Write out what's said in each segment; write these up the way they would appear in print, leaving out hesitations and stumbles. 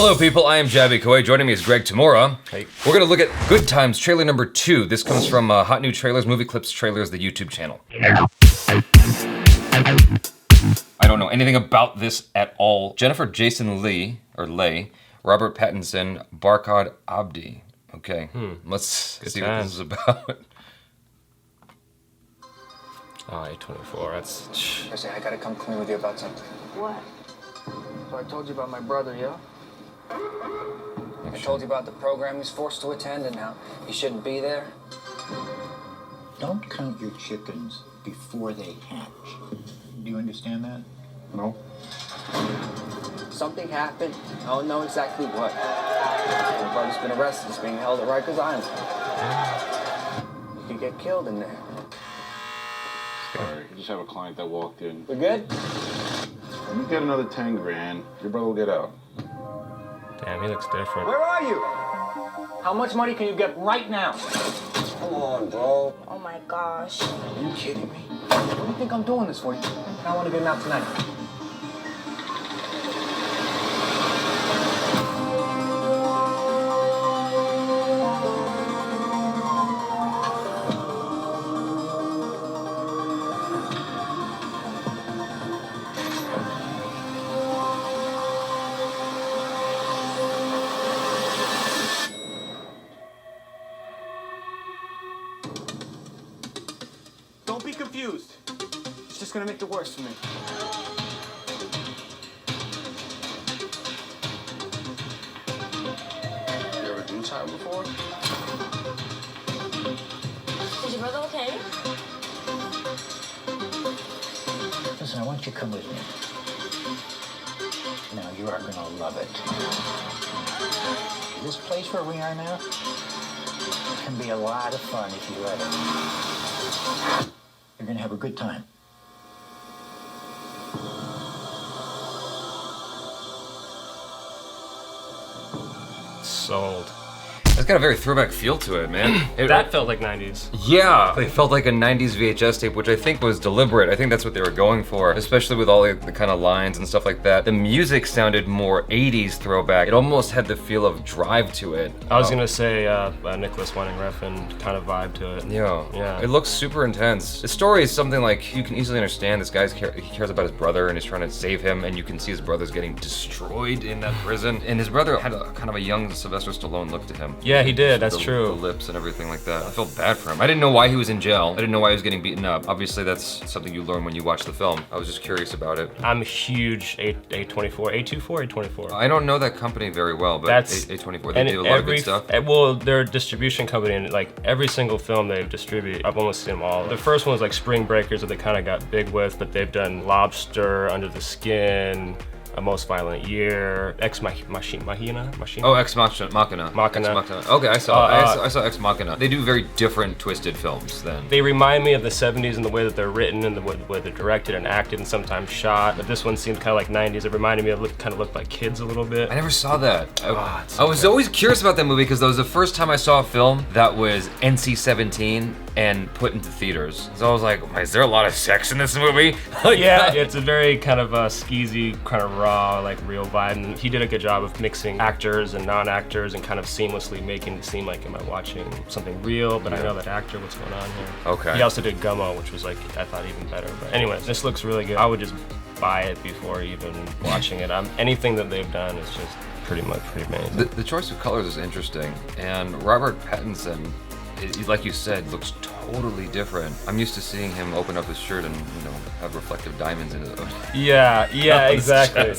Hello people, I am Jaby Koay. Joining me is Greg Tamura. Hey. We're gonna look at Good Times trailer number 2. This comes from Hot New Trailers, Movie Clips Trailers, the YouTube channel. I don't know anything about this at all. Jennifer Jason Leigh, Robert Pattinson, Barkhad Abdi. Okay, let's see what this is about. Oh, 824, that's... Listen, I gotta come clean with you about something. What? So I told you about my brother, yeah? I told you about the program he's forced to attend and how he shouldn't be there. Don't count your chickens before they hatch. Do you understand that? No. Something happened. I don't know exactly what. My brother's been arrested. He's being held at Rikers Island. You could get killed in there. Sorry, I just have a client that walked in. We good? Let me get another 10 grand. Your brother will get out. Damn, he looks different. Where are you? How much money can you get right now? Come on, bro. Oh my gosh. Are you kidding me? What do you think I'm doing this for? I want to get him out tonight. Don't be confused. It's just gonna make it worse for me. You ever do time before? Is your brother okay? Listen, I want you to come with me. Now, you are gonna love it. This place where we are now can be a lot of fun if you let it. You're gonna have a good time. Sold. It's got a very throwback feel to it, man. That felt like 90s. Yeah, it felt like a 90s VHS tape, which I think was deliberate. I think that's what they were going for, especially with all the kind of lines and stuff like that. The music sounded more 80s throwback. It almost had the feel of Drive to it. I was gonna say Nicholas Winding Refn kind of vibe to it. Yeah. It looks super intense. The story is something like you can easily understand. This guy's he cares about his brother and he's trying to save him, and you can see his brother's getting destroyed in that prison. And his brother had a kind of a young Sylvester Stallone look to him. Yeah, he did. That's The true. lips and everything like that. I felt bad for him. I didn't know why he was in jail. I didn't know why he was getting beaten up. Obviously, that's something you learn when you watch the film. I was just curious about it. I'm a huge A24. I don't know that company very well, but That's A24, they do a lot of good stuff. Well, they're a distribution company, and like every single film they've distributed, I've almost seen them all. The first one was like Spring Breakers that they kind of got big with, but they've done Lobster, Under the Skin, A Most Violent Year, Ex Machina. Oh, Ex Machina. Okay, I saw Ex Machina. They do very different, twisted films then. They remind me of the 70s in the way that they're written and the way they're directed and acted and sometimes shot, but this one seemed kind of like 90s. It reminded me of kind of looked like Kids a little bit. I never saw that. It's I was always curious about that movie because that was the first time I saw a film that was NC-17 and put into theaters. So I was like, is there a lot of sex in this movie? Yeah, it's a very kind of skeezy, kind of raw, like real vibe, and he did a good job of mixing actors and non-actors and kind of seamlessly making it seem like, am I watching something real, but I know that actor, what's going on here. Okay. He also did Gummo, which was like, I thought even better, but anyway, this looks really good. I would just buy it before even watching it. Anything that they've done is just pretty amazing. The choice of colors is interesting, and Robert Pattinson, like you said, looks totally different. I'm used to seeing him open up his shirt and, have reflective diamonds in it. Yeah, exactly.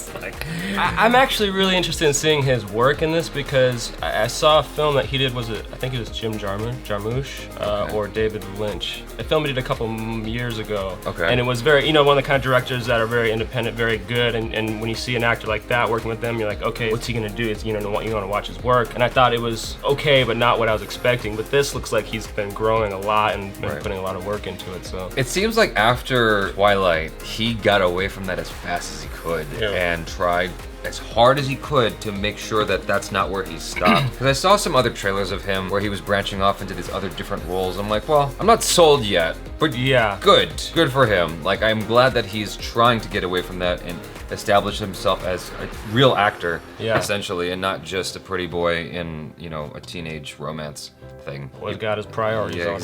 I'm actually really interested in seeing his work in this because I saw a film that he did, I think it was Jim Jarmusch or David Lynch. A film he did a couple years ago. Okay. And it was very, one of the kind of directors that are very independent, very good, and when you see an actor like that working with them, you're like, okay, what's he gonna do? It's, you want to watch his work. And I thought it was okay, but not what I was expecting. But this looks like he's been growing a lot and been putting a lot of work into it, so. It seems like after Twilight, he got away from that as fast as he could and tried as hard as he could to make sure that that's not where he stopped. Because I saw some other trailers of him where he was branching off into these other different roles. I'm like, well, I'm not sold yet, but yeah, good for him. Like, I'm glad that he's trying to get away from that and establish himself as a real actor, Yeah. essentially, and not just a pretty boy in, you know, a teenage romance thing. He's got his priorities Yeah, on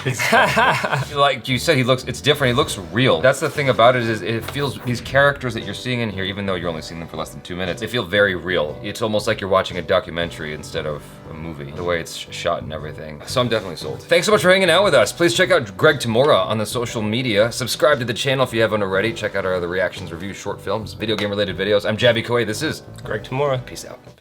exactly. Like you said, it's different. He looks real. That's the thing about it, is it feels, these characters that you're seeing in here, even though you're only seeing them for less than 2 minutes, they feel very real. It's almost like you're watching a documentary instead of a movie, the way it's shot and everything. So I'm definitely sold. Thanks so much for hanging out with us. Please check out Greg Tamura on the social media. Subscribe to the channel if you haven't already. Check out our other reactions, reviews, short films, video game related videos. I'm Jaby Koay. This is Greg Tamura. Peace out.